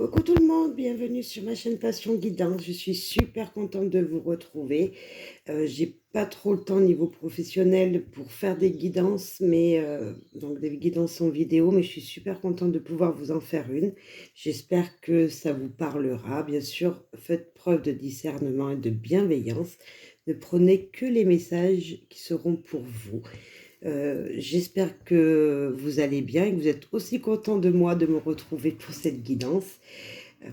Coucou tout le monde, bienvenue sur ma chaîne Passion Guidance. Je suis super contente de vous retrouver. J'ai pas trop le temps niveau professionnel pour faire des guidances, donc des guidances en vidéo, mais je suis super contente de pouvoir vous en faire une. J'espère que ça vous parlera. Bien sûr, faites preuve de discernement et de bienveillance. Ne prenez que les messages qui seront pour vous. J'espère que vous allez bien et que vous êtes aussi content de moi de me retrouver pour cette guidance.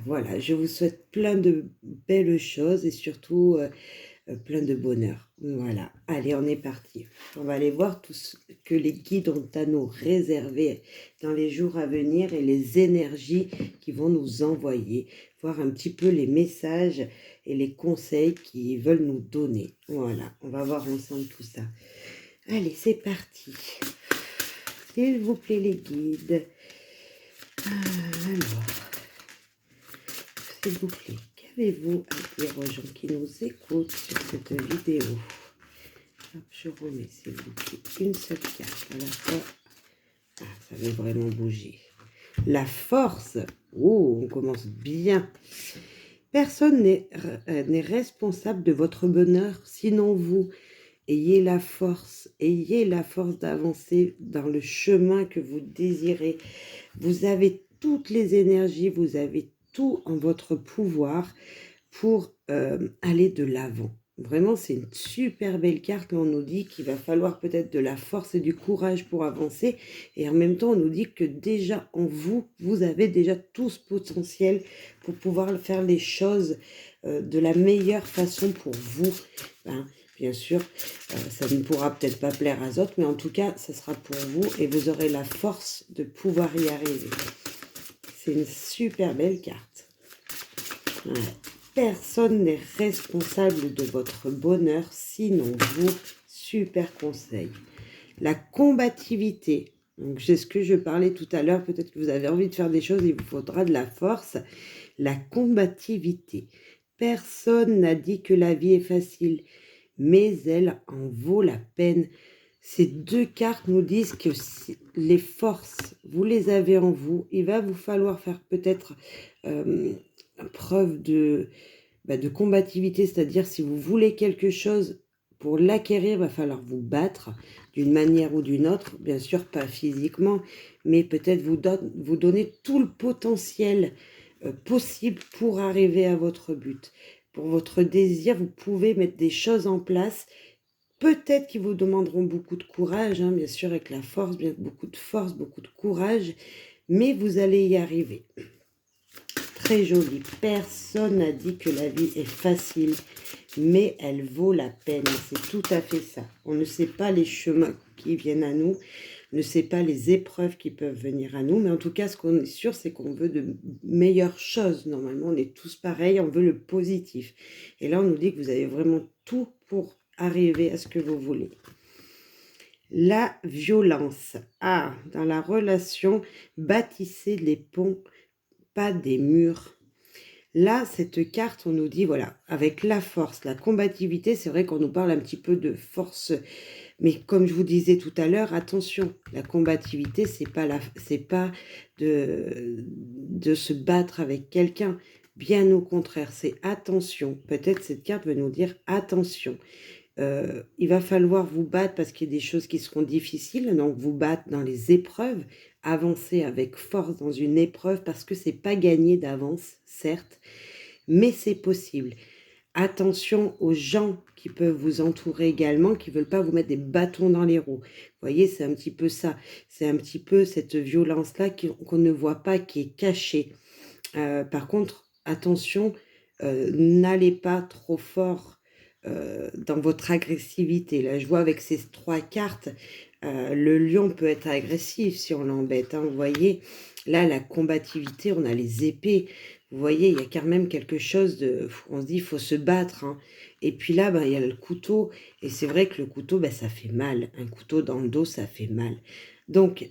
Voilà, je vous souhaite plein de belles choses et surtout plein de bonheur. Voilà, allez, on est parti. On va aller voir tout ce que les guides ont à nous réserver dans les jours à venir et les énergies qu'ils vont nous envoyer. Voir un petit peu les messages et les conseils qu'ils veulent nous donner. Voilà, on va voir ensemble tout ça. Allez, c'est parti. S'il vous plaît, les guides. Alors, s'il vous plaît, qu'avez-vous à dire aux gens qui nous écoutent sur cette vidéo? Hop, je remets, s'il vous plaît, une seule carte à la fois. Ah, ça veut vraiment bouger. La force. Oh, on commence bien. Personne n'est responsable de votre bonheur, sinon vous. Ayez la force d'avancer dans le chemin que vous désirez. Vous avez toutes les énergies, vous avez tout en votre pouvoir pour aller de l'avant. Vraiment, c'est une super belle carte. On nous dit qu'il va falloir peut-être de la force et du courage pour avancer. Et en même temps, on nous dit que déjà en vous, vous avez déjà tout ce potentiel pour pouvoir faire les choses de la meilleure façon pour vous. Bien sûr, ça ne pourra peut-être pas plaire à d'autres, mais en tout cas, ça sera pour vous et vous aurez la force de pouvoir y arriver. C'est une super belle carte. Ouais. Personne n'est responsable de votre bonheur, sinon vous. Super conseil. La combativité. Donc, c'est ce que je parlais tout à l'heure. Peut-être que vous avez envie de faire des choses, il vous faudra de la force. La combativité. Personne n'a dit que la vie est facile, mais elle en vaut la peine. Ces deux cartes nous disent que les forces, vous les avez en vous. Il va vous falloir faire peut-être preuve de combativité, c'est-à-dire si vous voulez quelque chose, pour l'acquérir, il va falloir vous battre d'une manière ou d'une autre. Bien sûr, pas physiquement, mais peut-être vous donner tout le potentiel possible pour arriver à votre but. Pour votre désir, vous pouvez mettre des choses en place. Peut-être qu'ils vous demanderont beaucoup de courage, bien sûr, avec la force, beaucoup de force, beaucoup de courage, mais vous allez y arriver. Très joli. Personne n'a dit que la vie est facile, mais elle vaut la peine. C'est tout à fait ça. On ne sait pas les chemins qui viennent à nous, on ne sait pas les épreuves qui peuvent venir à nous, mais en tout cas, ce qu'on est sûr, c'est qu'on veut de meilleures choses. Normalement, on est tous pareils, on veut le positif. Et là, on nous dit que vous avez vraiment tout pour arriver à ce que vous voulez. La violence. Ah, dans la relation, bâtissez les ponts, pas des murs. Là, cette carte, on nous dit, voilà, avec la force, la combativité, c'est vrai qu'on nous parle un petit peu de force, mais comme je vous disais tout à l'heure, attention, la combativité, c'est pas de se battre avec quelqu'un, bien au contraire, c'est attention. Peut-être cette carte veut nous dire attention. Il va falloir vous battre parce qu'il y a des choses qui seront difficiles, donc vous battre dans les épreuves, avancer avec force dans une épreuve parce que c'est pas gagné d'avance, certes, mais c'est possible. Attention aux gens qui peuvent vous entourer également, qui veulent pas vous mettre des bâtons dans les roues. Vous voyez, c'est un petit peu ça. C'est un petit peu cette violence-là qu'on ne voit pas, qui est cachée. Par contre, attention, n'allez pas trop fort dans votre agressivité. Là, je vois avec ces trois cartes, le lion peut être agressif si on l'embête. Vous voyez, là, la combativité, on a les épées. Vous voyez, il y a quand même quelque chose de... On se dit, il faut se battre. Et puis là, il y a le couteau. Et c'est vrai que le couteau, ça fait mal. Un couteau dans le dos, ça fait mal. Donc,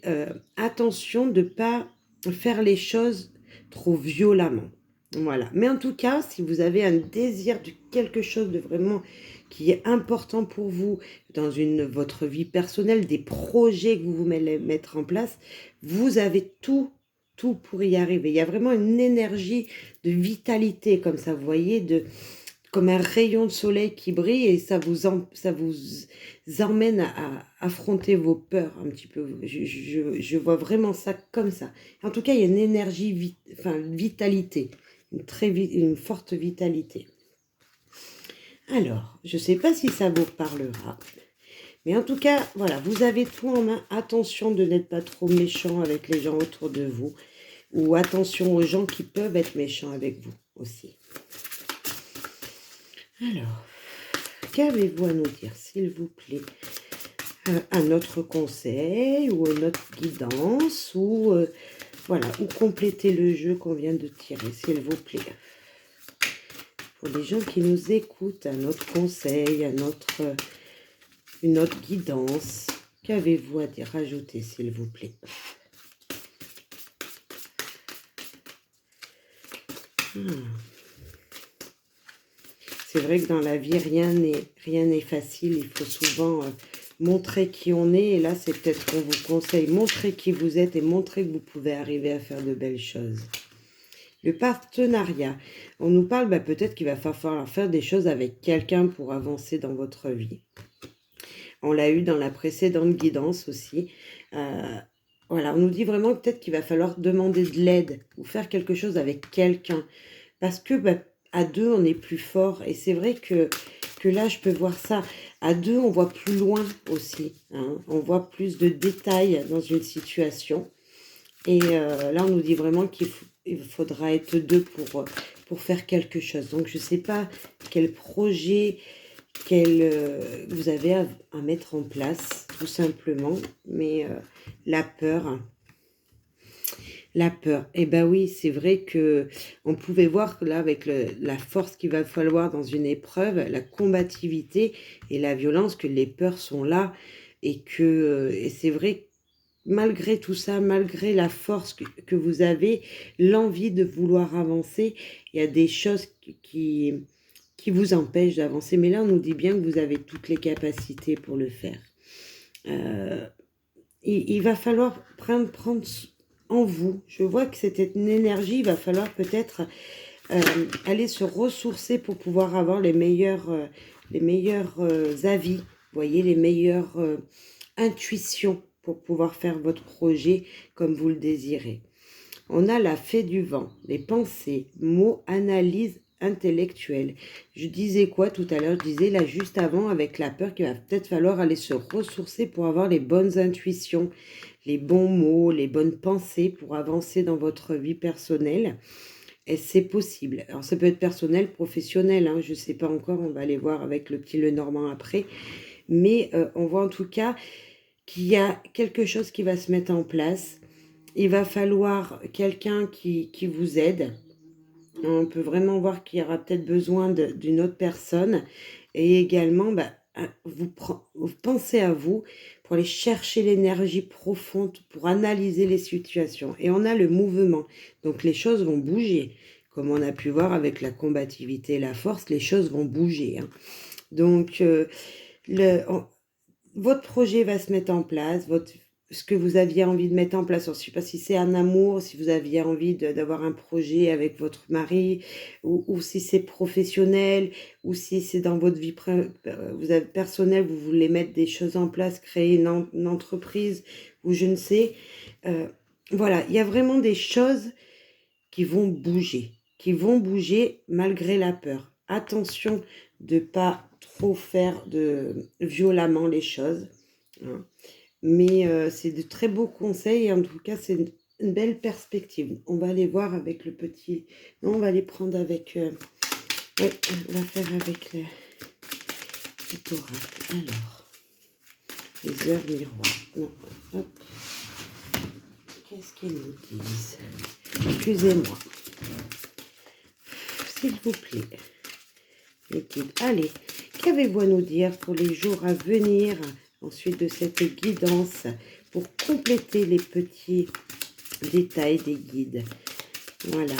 attention de ne pas faire les choses trop violemment. Voilà. Mais en tout cas, si vous avez un désir de quelque chose de vraiment qui est important pour vous dans votre vie personnelle, des projets que vous voulez mettre en place, vous avez tout tout pour y arriver. Il y a vraiment une énergie de vitalité comme ça, vous voyez, comme un rayon de soleil qui brille et ça vous emmène à affronter vos peurs un petit peu. Je vois vraiment ça comme ça. En tout cas, il y a une énergie, vitalité, une forte vitalité. Alors, je ne sais pas si ça vous parlera, mais en tout cas, voilà, vous avez tout en main. Attention de n'être pas trop méchant avec les gens autour de vous, ou attention aux gens qui peuvent être méchants avec vous aussi. Alors, qu'avez-vous à nous dire, s'il vous plaît? Un autre conseil ou une autre guidance ou voilà, ou compléter le jeu qu'on vient de tirer, s'il vous plaît. Pour les gens qui nous écoutent, un autre conseil, une autre guidance. Qu'avez-vous à dire? Rajoutez, s'il vous plaît. C'est vrai que dans la vie, rien n'est facile. Il faut souvent montrer qui on est. Et là, c'est peut-être qu'on vous conseille. Montrer qui vous êtes et montrer que vous pouvez arriver à faire de belles choses. Le partenariat. On nous parle peut-être qu'il va falloir faire des choses avec quelqu'un pour avancer dans votre vie. On l'a eu dans la précédente guidance aussi. Voilà, on nous dit vraiment peut-être qu'il va falloir demander de l'aide ou faire quelque chose avec quelqu'un. Parce que à deux, on est plus fort. Et c'est vrai que là, je peux voir ça. À deux, on voit plus loin aussi. Hein. On voit plus de détails dans une situation. Et là, on nous dit vraiment qu'il faudra être deux pour faire quelque chose. Donc, je ne sais pas quel projet vous avez à mettre en place, tout simplement. Mais la peur... La peur. Eh bien oui, c'est vrai que on pouvait voir que là, avec la force qu'il va falloir dans une épreuve, la combativité et la violence, que les peurs sont là. Et c'est vrai, malgré tout ça, malgré la force que vous avez, l'envie de vouloir avancer, il y a des choses qui vous empêchent d'avancer. Mais là, on nous dit bien que vous avez toutes les capacités pour le faire. Il va falloir prendre en vous. Je vois que c'était une énergie, il va falloir peut-être aller se ressourcer pour pouvoir avoir les meilleurs avis, vous voyez, les meilleures intuitions pour pouvoir faire votre projet comme vous le désirez. On a la fée du vent, les pensées, mots, analyse intellectuelle. Je disais quoi tout à l'heure? Je disais là juste avant avec la peur qu'il va peut-être falloir aller se ressourcer pour avoir les bonnes intuitions, les bons mots, les bonnes pensées pour avancer dans votre vie personnelle. Et c'est possible. Alors ça peut être personnel, professionnel, hein, je ne sais pas encore, on va aller voir avec le petit Lenormand après. Mais on voit en tout cas qu'il y a quelque chose qui va se mettre en place. Il va falloir quelqu'un qui vous aide. On peut vraiment voir qu'il y aura peut-être besoin d'une autre personne. Et également, vous pensez à vous pour aller chercher l'énergie profonde, pour analyser les situations. Et on a le mouvement. Donc les choses vont bouger. Comme on a pu voir avec la combativité et la force, les choses vont bouger. Hein. Donc votre projet va se mettre en place, ce que vous aviez envie de mettre en place. Je ne sais pas si c'est un amour, si vous aviez envie d'avoir un projet avec votre mari, ou si c'est professionnel, ou si c'est dans votre vie personnelle, vous voulez mettre des choses en place, créer une entreprise, ou je ne sais. Voilà, il y a vraiment des choses qui vont bouger malgré la peur. Attention de ne pas trop faire violemment les choses. Hein. Mais c'est de très beaux conseils et en tout cas, c'est une belle perspective. On va aller voir avec le petit... Non, on va les prendre avec... Oui, on va faire avec le oracle. Alors, les heures miroirs. Non, hop. Qu'est-ce qu'ils nous disent? Excusez-moi. S'il vous plaît. Les guides. Allez, qu'avez-vous à nous dire pour les jours à venir, ensuite de cette guidance, pour compléter les petits détails des guides? Voilà.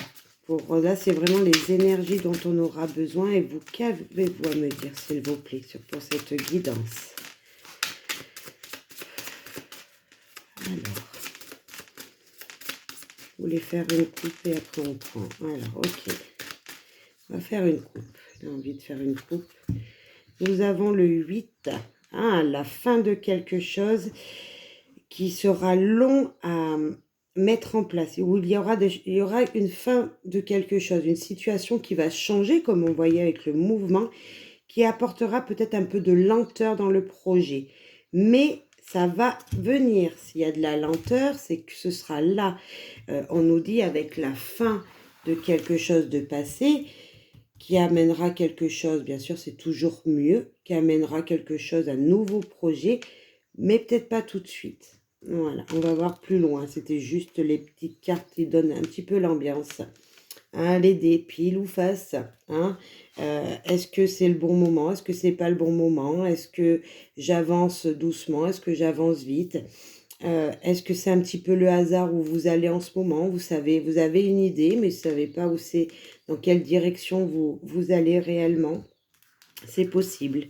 Là, c'est vraiment les énergies dont on aura besoin. Et vous, qu'avez-vous à me dire, s'il vous plaît, pour cette guidance? Alors. Vous voulez faire une coupe et après on prend. Alors, ok. On va faire une coupe. J'ai envie de faire une coupe. Nous avons le 8. Ah, la fin de quelque chose qui sera long à mettre en place. Où il y aura une fin de quelque chose. Une situation qui va changer, comme on voyait avec le mouvement, qui apportera peut-être un peu de lenteur dans le projet. Mais ça va venir. S'il y a de la lenteur, c'est que ce sera là. On nous dit avec la fin de quelque chose de passé, qui amènera quelque chose, bien sûr c'est toujours mieux, qui amènera quelque chose, un nouveau projet, mais peut-être pas tout de suite. Voilà, on va voir plus loin. C'était juste les petites cartes qui donnent un petit peu l'ambiance. Hein, les dés, pile ou face. Hein, est-ce que c'est le bon moment? Est-ce que c'est pas le bon moment? Est-ce que j'avance doucement? Est-ce que j'avance vite? Est-ce que c'est un petit peu le hasard où vous allez en ce moment? Vous savez, vous avez une idée, mais vous ne savez pas où c'est, dans quelle direction vous allez réellement. C'est possible.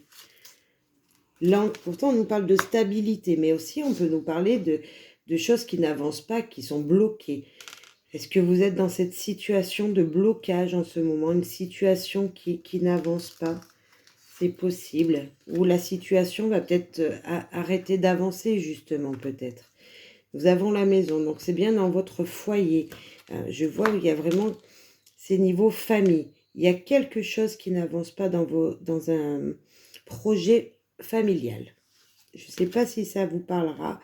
Là, pourtant, on nous parle de stabilité, mais aussi on peut nous parler de choses qui n'avancent pas, qui sont bloquées. Est-ce que vous êtes dans cette situation de blocage en ce moment, une situation qui n'avance pas? C'est possible. Ou la situation va peut-être arrêter d'avancer, justement, peut-être. Nous avons la maison, donc c'est bien dans votre foyer. Je vois où il y a vraiment ces niveaux famille. Il y a quelque chose qui n'avance pas dans un projet familial. Je ne sais pas si ça vous parlera.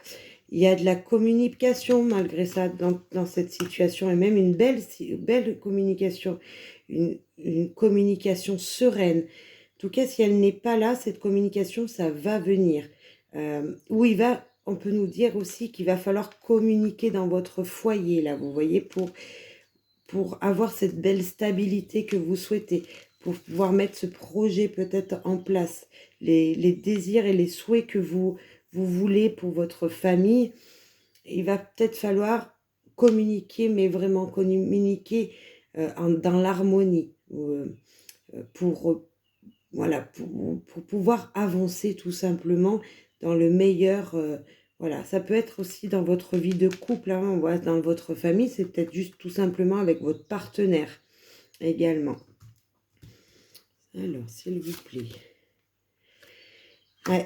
Il y a de la communication malgré ça dans cette situation, et même une belle communication, une communication sereine. En tout cas, si elle n'est pas là, cette communication, ça va venir. Où on peut nous dire aussi qu'il va falloir communiquer dans votre foyer, là, vous voyez, pour avoir cette belle stabilité que vous souhaitez, pour pouvoir mettre ce projet peut-être en place, les désirs et les souhaits que vous voulez pour votre famille. Il va peut-être falloir communiquer, mais vraiment communiquer dans l'harmonie, pour voilà, pour pouvoir avancer tout simplement dans le meilleur. Voilà, ça peut être aussi dans votre vie de couple, hein, on voit dans votre famille, c'est peut-être juste tout simplement avec votre partenaire également. Alors, s'il vous plaît.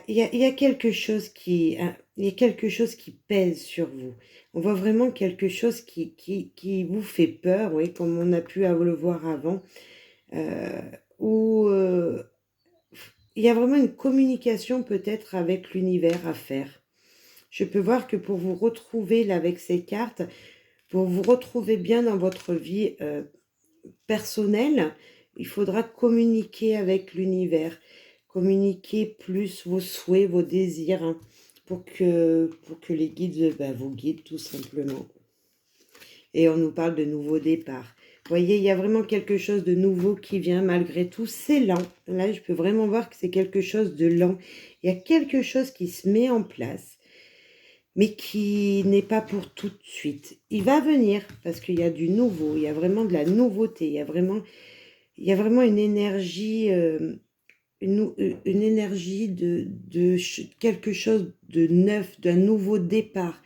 Il y a quelque chose il y a quelque chose qui pèse sur vous. On voit vraiment quelque chose qui vous fait peur, oui, comme on a pu le voir avant, où il y a vraiment une communication peut-être avec l'univers à faire. Je peux voir que pour vous retrouver là avec ces cartes, pour vous retrouver bien dans votre vie personnelle, il faudra communiquer avec l'univers, communiquer plus vos souhaits, vos désirs, hein, pour que les guides vous guident tout simplement. Et on nous parle de nouveaux départs. Vous voyez, il y a vraiment quelque chose de nouveau qui vient malgré tout. C'est lent. Là, je peux vraiment voir que c'est quelque chose de lent. Il y a quelque chose qui se met en place, mais qui n'est pas pour tout de suite. Il va venir parce qu'il y a du nouveau. Il y a vraiment de la nouveauté. Il y a vraiment une énergie, une énergie de quelque chose de neuf, d'un nouveau départ.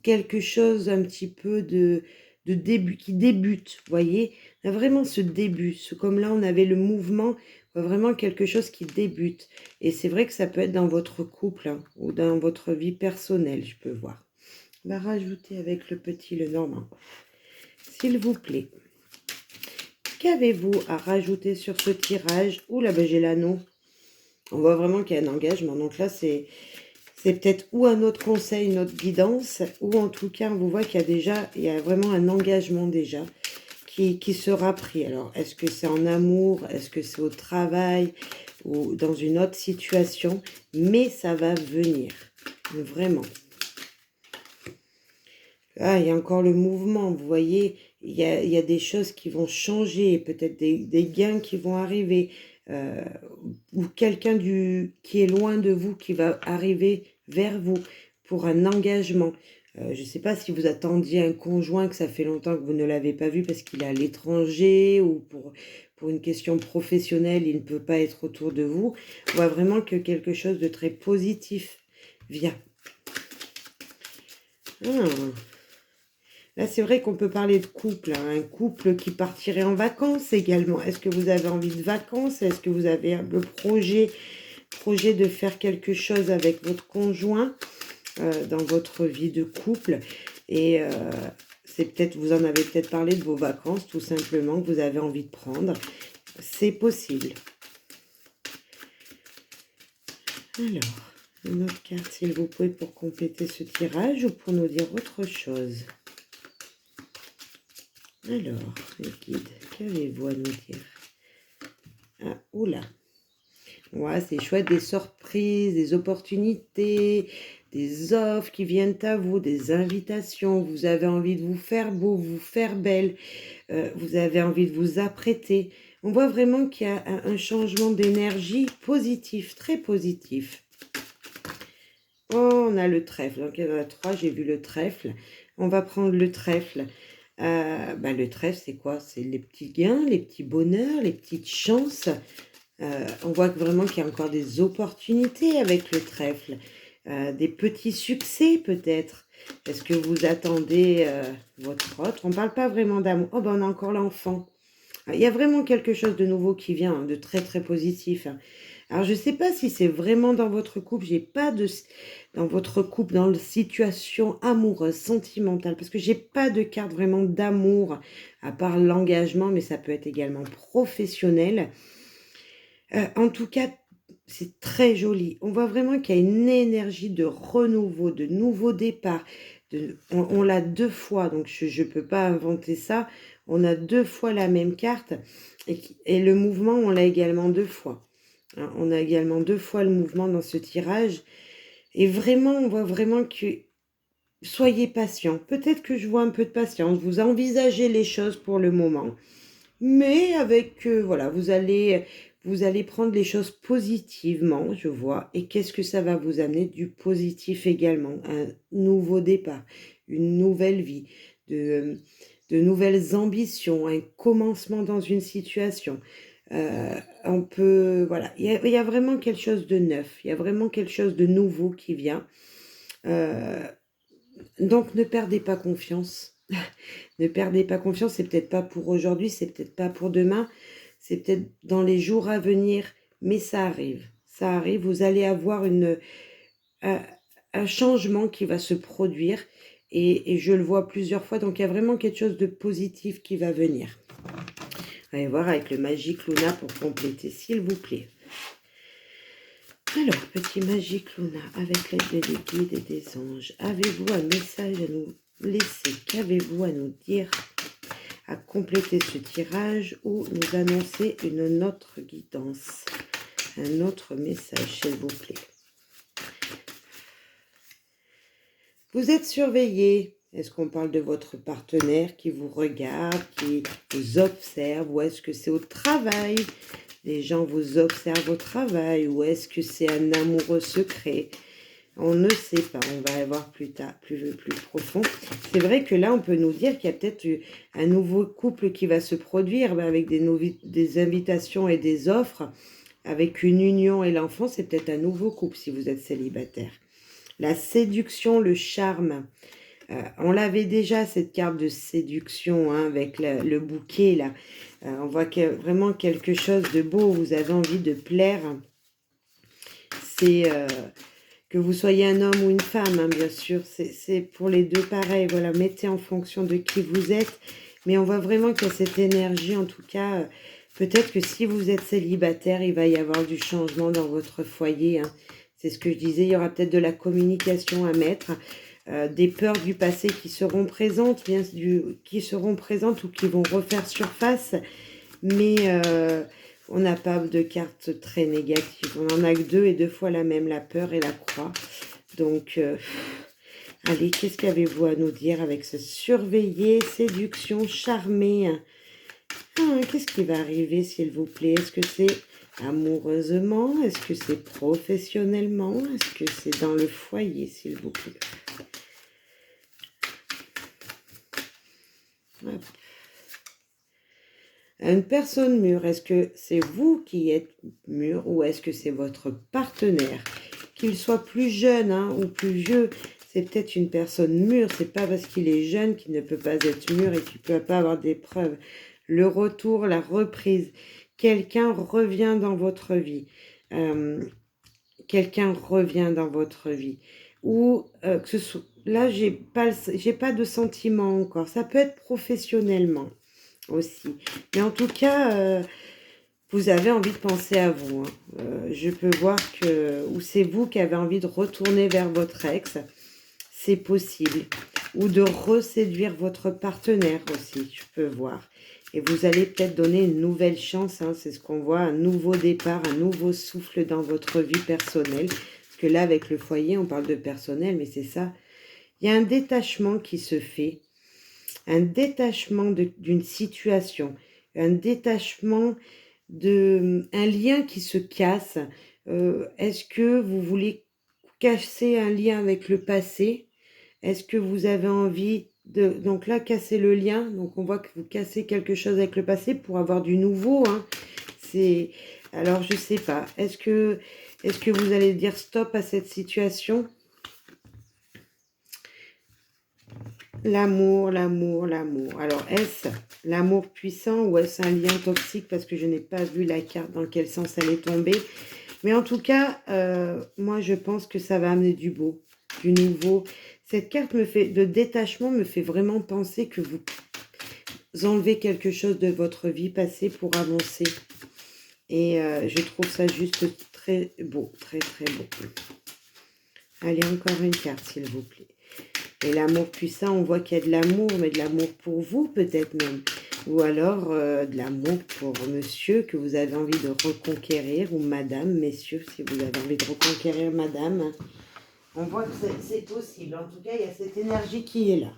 Quelque chose un petit peu de début, qui débute, vous voyez, on a vraiment ce début, comme là on avait le mouvement, vraiment quelque chose qui débute, et c'est vrai que ça peut être dans votre couple, hein, ou dans votre vie personnelle, je peux voir. On va rajouter avec le petit Lenormand, s'il vous plaît. Qu'avez-vous à rajouter sur ce tirage? Ouh là, j'ai l'anneau. On voit vraiment qu'il y a un engagement, donc là c'est peut-être ou un autre conseil, une autre guidance, ou en tout cas, on vous voit qu'il y a vraiment un engagement déjà qui sera pris. Alors, est-ce que c'est en amour? Est-ce que c'est au travail? Ou dans une autre situation? Mais ça va venir, vraiment. Ah, il y a encore le mouvement, vous voyez, il y a des choses qui vont changer, peut-être des gains qui vont arriver, ou quelqu'un qui est loin de vous qui va arriver vers vous pour un engagement. Je ne sais pas si vous attendiez un conjoint, que ça fait longtemps que vous ne l'avez pas vu parce qu'il est à l'étranger, ou pour une question professionnelle, il ne peut pas être autour de vous. On voit vraiment que quelque chose de très positif vient. Là, c'est vrai qu'on peut parler de couple, hein, un couple qui partirait en vacances également. Est-ce que vous avez envie de vacances? Est-ce que vous avez le projet de faire quelque chose avec votre conjoint dans votre vie de couple? Et c'est peut-être, vous en avez peut-être parlé de vos vacances, tout simplement, que vous avez envie de prendre. C'est possible. Alors, une autre carte, s'il vous plaît, pour compléter ce tirage ou pour nous dire autre chose. Alors, les guides, qu'avez-vous à nous dire? Ah, oula. Ouais, c'est chouette, des surprises, des opportunités, des offres qui viennent à vous, des invitations. Vous avez envie de vous faire beau, vous faire belle. Vous avez envie de vous apprêter. On voit vraiment qu'il y a un changement d'énergie positif, très positif. Oh, on a le trèfle. Donc, il y en a 3, j'ai vu le trèfle. On va prendre le trèfle. Le trèfle, c'est quoi? C'est les petits gains, les petits bonheurs, les petites chances. On voit vraiment qu'il y a encore des opportunités avec le trèfle. Des petits succès peut-être. Est-ce que vous attendez votre autre? On ne parle pas vraiment d'amour. Oh, ben on a encore l'enfant. Il y a vraiment quelque chose de nouveau qui vient, hein, de très très positif. Alors, je ne sais pas si c'est vraiment dans votre couple. J'ai pas de... Dans votre couple, dans la situation amoureuse, sentimentale. Parce que j'ai pas de carte vraiment d'amour, à part l'engagement. Mais ça peut être également professionnel. En tout cas, c'est très joli. On voit vraiment qu'il y a une énergie de renouveau, de nouveau départ. On l'a 2 fois, donc je ne peux pas inventer ça. On a 2 fois la même carte. Et le mouvement, on l'a également 2 fois. Hein, on a également 2 fois le mouvement dans ce tirage. Et vraiment, on voit vraiment que soyez patient. Peut-être que je vois un peu de patience. Vous envisagez les choses pour le moment. Mais avec, voilà, vous allez prendre les choses positivement, je vois. Et qu'est-ce que ça va vous amener? Du positif également. Un nouveau départ, une nouvelle vie, de nouvelles ambitions, un commencement dans une situation. On peut, voilà, il y a vraiment quelque chose de neuf. Il y a vraiment quelque chose de nouveau qui vient. Donc, ne perdez pas confiance. Ne perdez pas confiance, c'est peut-être pas pour aujourd'hui, c'est peut-être pas pour demain, c'est peut-être dans les jours à venir, mais ça arrive. Ça arrive, vous allez avoir un changement qui va se produire et je le vois plusieurs fois, donc il y a vraiment quelque chose de positif qui va venir. Allez voir avec le Magic Luna pour compléter, s'il vous plaît. Alors, petit Magic Luna, avec l'aide des guides et des anges, avez-vous un message à nous laisser? Qu'avez-vous à nous dire, à compléter ce tirage ou nous annoncer une autre guidance, un autre message, s'il vous plaît? Vous êtes surveillé. Est-ce qu'on parle de votre partenaire qui vous regarde, qui vous observe, ou est-ce que c'est au travail? Les gens vous observent au travail, ou est-ce que c'est un amoureux secret? On ne sait pas, on va voir plus tard, plus profond. C'est vrai que là, on peut nous dire qu'il y a peut-être un nouveau couple qui va se produire avec des invitations et des offres, avec une union et l'enfant. C'est peut-être un nouveau couple si vous êtes célibataire. La séduction, le charme. On l'avait déjà, cette carte de séduction, hein, avec le bouquet, là. On voit vraiment quelque chose de beau. Vous avez envie de plaire. C'est... que vous soyez un homme ou une femme, hein, bien sûr, c'est pour les deux pareil. Voilà, mettez en fonction de qui vous êtes. Mais on voit vraiment qu'il y a cette énergie, en tout cas. Peut-être que si vous êtes célibataire, il va y avoir du changement dans votre foyer. Hein. C'est ce que je disais, il y aura peut-être de la communication à mettre. Des peurs du passé qui seront présentes, qui seront présentes ou qui vont refaire surface. Mais... on n'a pas de cartes très négatives. On en a que 2 et 2 fois la même, la peur et la croix. Donc, allez, qu'est-ce qu'avez-vous à nous dire avec ce surveiller, séduction, charmer? Qu'est-ce qui va arriver, s'il vous plaît? Est-ce que c'est amoureusement? Est-ce que c'est professionnellement? Est-ce que c'est dans le foyer, s'il vous plaît? Hop. Une personne mûre, est-ce que c'est vous qui êtes mûr ou est-ce que c'est votre partenaire? Qu'il soit plus jeune, hein, ou plus vieux, C'est peut-être une personne mûre. C'est pas parce qu'il est jeune qu'il ne peut pas être mûr et qu'il ne peut pas avoir des preuves. Le retour, la reprise. Quelqu'un revient dans votre vie. Quelqu'un revient dans votre vie. Ou que ce soit... Là, j'ai pas de sentiment encore. Ça peut être professionnellement aussi. Mais en tout cas, vous avez envie de penser à vous. Je peux voir que... Ou c'est vous qui avez envie de retourner vers votre ex. C'est possible. Ou de reséduire votre partenaire aussi, je peux voir. Et vous allez peut-être donner une nouvelle chance, c'est ce qu'on voit, un nouveau départ, un nouveau souffle dans votre vie personnelle. Parce que là, avec le foyer, on parle de personnel, mais c'est ça. Il y a un détachement qui se fait, un détachement d'une situation, un détachement un lien qui se casse. Est-ce que vous voulez casser un lien avec le passé? Est-ce que vous avez envie de... Donc là, casser le lien. Donc on voit que vous cassez quelque chose avec le passé pour avoir du nouveau. Alors, je sais pas. Est-ce que vous allez dire stop à cette situation? L'amour, l'amour, l'amour. Alors, est-ce l'amour puissant ou est-ce un lien toxique? Parce que je n'ai pas vu la carte dans quel sens elle est tombée. Mais en tout cas, moi, je pense que ça va amener du beau, du nouveau. Cette carte de détachement me fait vraiment penser que vous enlevez quelque chose de votre vie passée pour avancer. Et je trouve ça juste très beau, très, très beau. Allez, encore une carte, s'il vous plaît. Et l'amour puissant, on voit qu'il y a de l'amour, mais de l'amour pour vous, peut-être même. Ou alors de l'amour pour monsieur que vous avez envie de reconquérir, ou madame, messieurs, si vous avez envie de reconquérir madame. On voit que c'est possible. En tout cas, il y a cette énergie qui est là.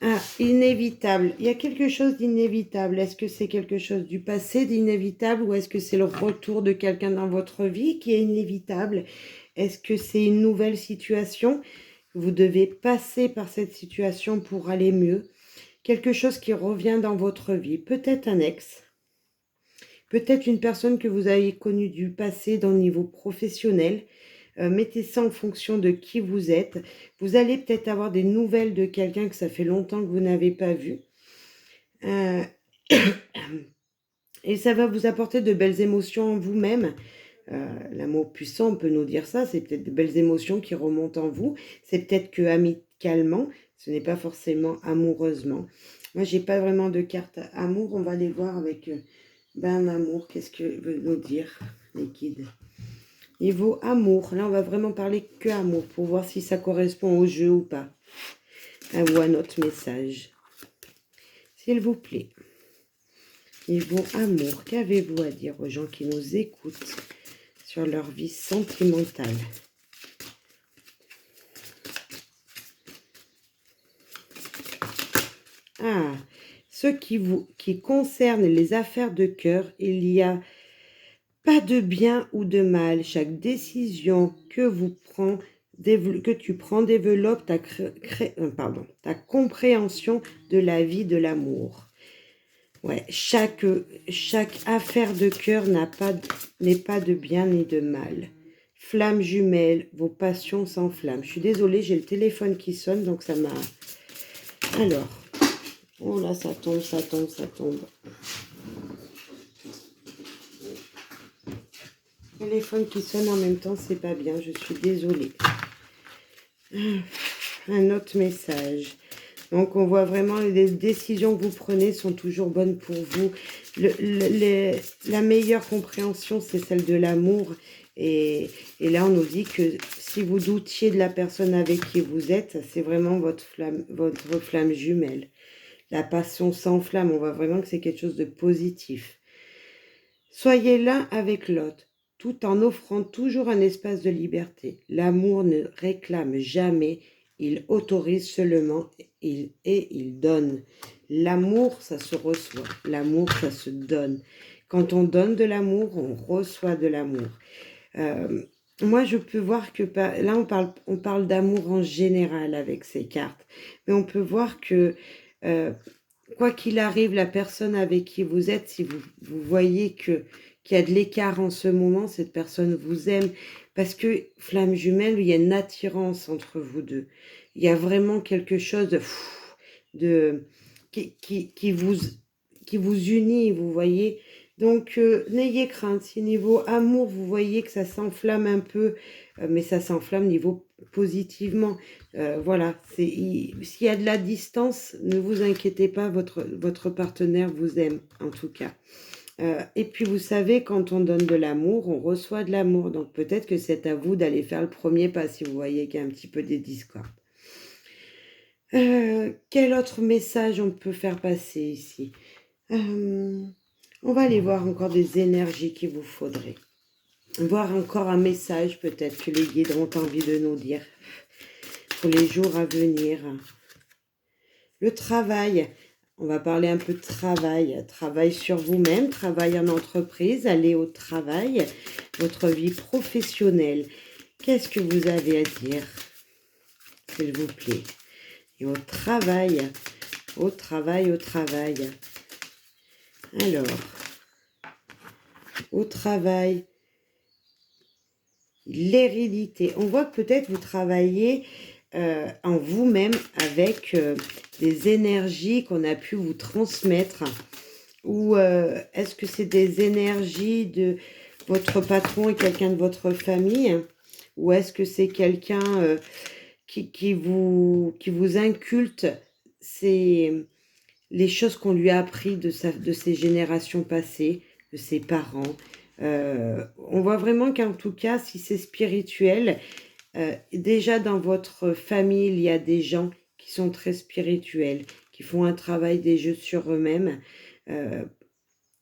Ah, inévitable. Il y a quelque chose d'inévitable. Est-ce que c'est quelque chose du passé d'inévitable ou est-ce que c'est le retour de quelqu'un dans votre vie qui est inévitable? Est-ce que c'est une nouvelle situation? Vous devez passer par cette situation pour aller mieux. Quelque chose qui revient dans votre vie. Peut-être un ex. Peut-être une personne que vous avez connue du passé dans le niveau professionnel. Mettez ça en fonction de qui vous êtes. Vous allez peut-être avoir des nouvelles de quelqu'un que ça fait longtemps que vous n'avez pas vu. Et ça va vous apporter de belles émotions en vous-même. L'amour puissant, on peut nous dire ça, c'est peut-être de belles émotions qui remontent en vous. C'est peut-être que amicalement, ce n'est pas forcément amoureusement. Moi, j'ai pas vraiment de carte amour. On va aller voir avec amour. Qu'est-ce que veut nous dire les guides? Niveau amour, là on va vraiment parler que amour pour voir si ça correspond au jeu ou pas. Ou à notre message. S'il vous plaît. Niveau amour, qu'avez-vous à dire aux gens qui nous écoutent sur leur vie sentimentale? Ah, ce qui concerne les affaires de cœur, il y a pas de bien ou de mal. Chaque décision que tu prends développe ta compréhension de la vie de l'amour. Ouais, chaque affaire de cœur n'est pas de bien ni de mal. Flamme jumelle, vos passions s'enflamment. Je suis désolée, j'ai le téléphone qui sonne, donc ça m'a... Alors, oh là, ça tombe, ça tombe, ça tombe. Téléphone qui sonne en même temps, c'est pas bien, je suis désolée. Un autre message. Donc, on voit vraiment les décisions que vous prenez sont toujours bonnes pour vous. La meilleure compréhension, c'est celle de l'amour. Et là, on nous dit que si vous doutiez de la personne avec qui vous êtes, c'est vraiment votre flamme jumelle. La passion s'enflamme. On voit vraiment que c'est quelque chose de positif. Soyez l'un avec l'autre, tout en offrant toujours un espace de liberté. L'amour ne réclame jamais, il autorise seulement et il donne. L'amour, ça se reçoit. L'amour, ça se donne. Quand on donne de l'amour, on reçoit de l'amour. Moi, je peux voir que... Là, on parle d'amour en général avec ces cartes. Mais on peut voir que... quoi qu'il arrive, la personne avec qui vous êtes, si vous voyez qu'il y a de l'écart en ce moment, cette personne vous aime, parce que flamme jumelle, il y a une attirance entre vous deux. Il y a vraiment quelque chose de qui vous unit, vous voyez. Donc, n'ayez crainte. Si niveau amour, vous voyez que ça s'enflamme un peu, mais ça s'enflamme niveau positivement. Voilà, s'il y a de la distance, ne vous inquiétez pas, votre partenaire vous aime, en tout cas. Et puis, vous savez, quand on donne de l'amour, on reçoit de l'amour. Donc, peut-être que c'est à vous d'aller faire le premier pas si vous voyez qu'il y a un petit peu des discordes. Quel autre message on peut faire passer ici? On va aller voir encore des énergies qu'il vous faudrait. Voir encore un message peut-être que les guides ont envie de nous dire pour les jours à venir. Le travail, on va parler un peu de travail. Travail sur vous-même, travail en entreprise, aller au travail, votre vie professionnelle. Qu'est-ce que vous avez à dire, s'il vous plaît? Et au travail, au travail, au travail. Alors, au travail, l'hérédité. On voit que peut-être vous travaillez en vous-même avec des énergies qu'on a pu vous transmettre. Ou est-ce que c'est des énergies de votre patron et quelqu'un de votre famille? Ou est-ce que c'est quelqu'un qui vous inculte les choses qu'on lui a appris de ses générations passées, de ses parents? On voit vraiment qu'en tout cas, si c'est spirituel, déjà dans votre famille, il y a des gens qui sont très spirituels, qui font un travail des jeux sur eux-mêmes.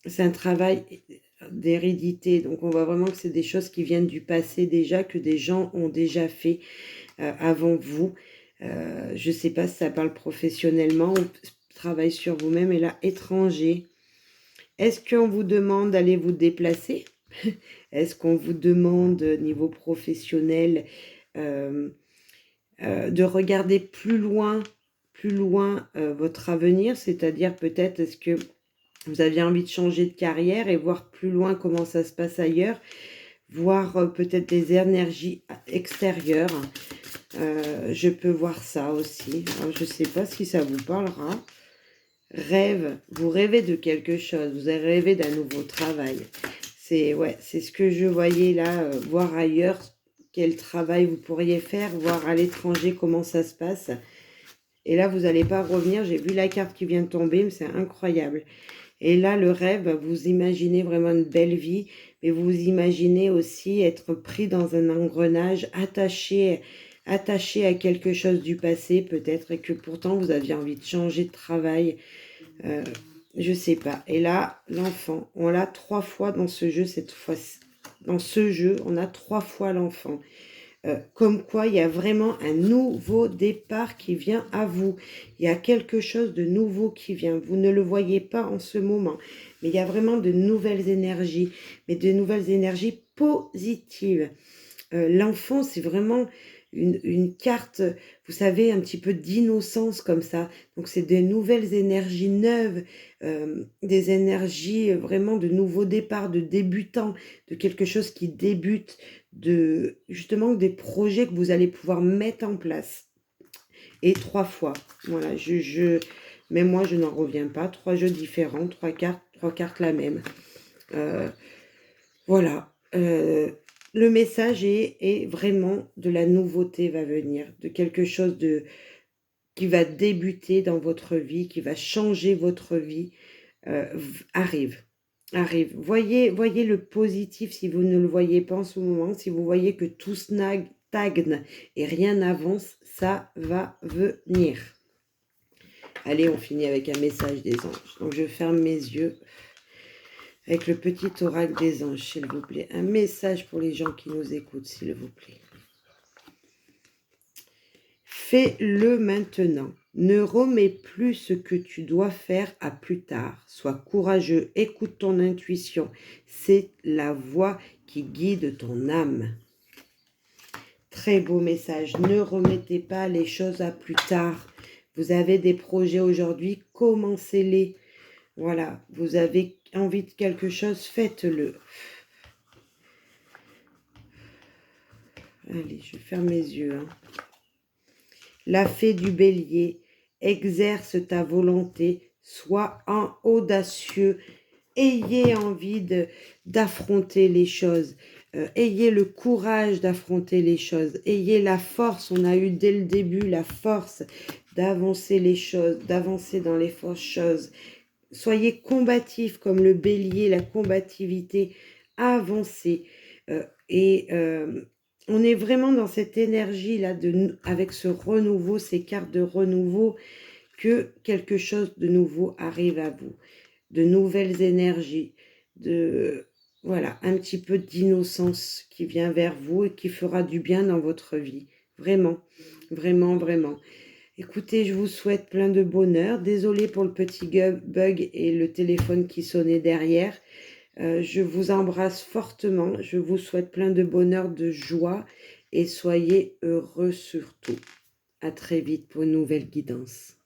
C'est un travail d'hérédité, donc on voit vraiment que c'est des choses qui viennent du passé déjà, que des gens ont déjà fait avant vous. Je ne sais pas si ça parle professionnellement, ou travail sur vous-même, et là, étranger. Est-ce qu'on vous demande d'aller vous déplacer? Est-ce qu'on vous demande, niveau professionnel, de regarder plus loin votre avenir? C'est-à-dire peut-être, est-ce que vous aviez envie de changer de carrière et voir plus loin comment ça se passe ailleurs? Voir peut-être des énergies extérieures. Je peux voir ça aussi. Alors, je ne sais pas si ça vous parlera. Rêve, vous rêvez de quelque chose, vous avez rêvé d'un nouveau travail. C'est ce que je voyais là, voir ailleurs quel travail vous pourriez faire, voir à l'étranger comment ça se passe. Et là, vous n'allez pas revenir, j'ai vu la carte qui vient de tomber, mais c'est incroyable. Et là, le rêve, vous imaginez vraiment une belle vie, mais vous imaginez aussi être pris dans un engrenage, attaché à quelque chose du passé peut-être, et que pourtant vous aviez envie de changer de travail. Je sais pas. Et là, l'enfant, on l'a 3 fois dans ce jeu, cette fois. Dans ce jeu, on a 3 fois l'enfant. Comme quoi, il y a vraiment un nouveau départ qui vient à vous. Il y a quelque chose de nouveau qui vient. Vous ne le voyez pas en ce moment, mais il y a vraiment de nouvelles énergies, mais de nouvelles énergies positives. L'enfant, c'est vraiment une carte, vous savez, un petit peu d'innocence comme ça. Donc, c'est des nouvelles énergies neuves, des énergies vraiment de nouveaux départs, de débutants, de quelque chose qui débute, justement des projets que vous allez pouvoir mettre en place. Et 3 fois, voilà, mais moi, je n'en reviens pas. 3 jeux différents, 3 cartes la même. Voilà. Le message est vraiment de la nouveauté va venir, de quelque chose qui va débuter dans votre vie, qui va changer votre vie, arrive. Voyez le positif si vous ne le voyez pas en ce moment, si vous voyez que tout stagne et rien n'avance, ça va venir. Allez, on finit avec un message des anges. Donc, je ferme mes yeux. Avec le petit oracle des anges, s'il vous plaît. Un message pour les gens qui nous écoutent, s'il vous plaît. Fais-le maintenant. Ne remets plus ce que tu dois faire à plus tard. Sois courageux, écoute ton intuition. C'est la voix qui guide ton âme. Très beau message. Ne remettez pas les choses à plus tard. Vous avez des projets aujourd'hui, commencez-les. Voilà, vous avez envie de quelque chose, faites-le. Allez, je ferme mes yeux. Hein. La fée du bélier, exerce ta volonté, sois un audacieux, ayez envie d'affronter les choses, ayez le courage d'affronter les choses, ayez la force, on a eu dès le début la force d'avancer les choses, d'avancer dans les forces choses. Soyez combatifs comme le bélier, la combativité, avancez. On est vraiment dans cette énergie-là, avec ce renouveau, ces cartes de renouveau, que quelque chose de nouveau arrive à vous, de nouvelles énergies, voilà, un petit peu d'innocence qui vient vers vous et qui fera du bien dans votre vie. Vraiment, vraiment, vraiment. Écoutez, je vous souhaite plein de bonheur. Désolée pour le petit bug et le téléphone qui sonnait derrière. Je vous embrasse fortement. Je vous souhaite plein de bonheur, de joie et soyez heureux surtout. À très vite pour une nouvelle guidance.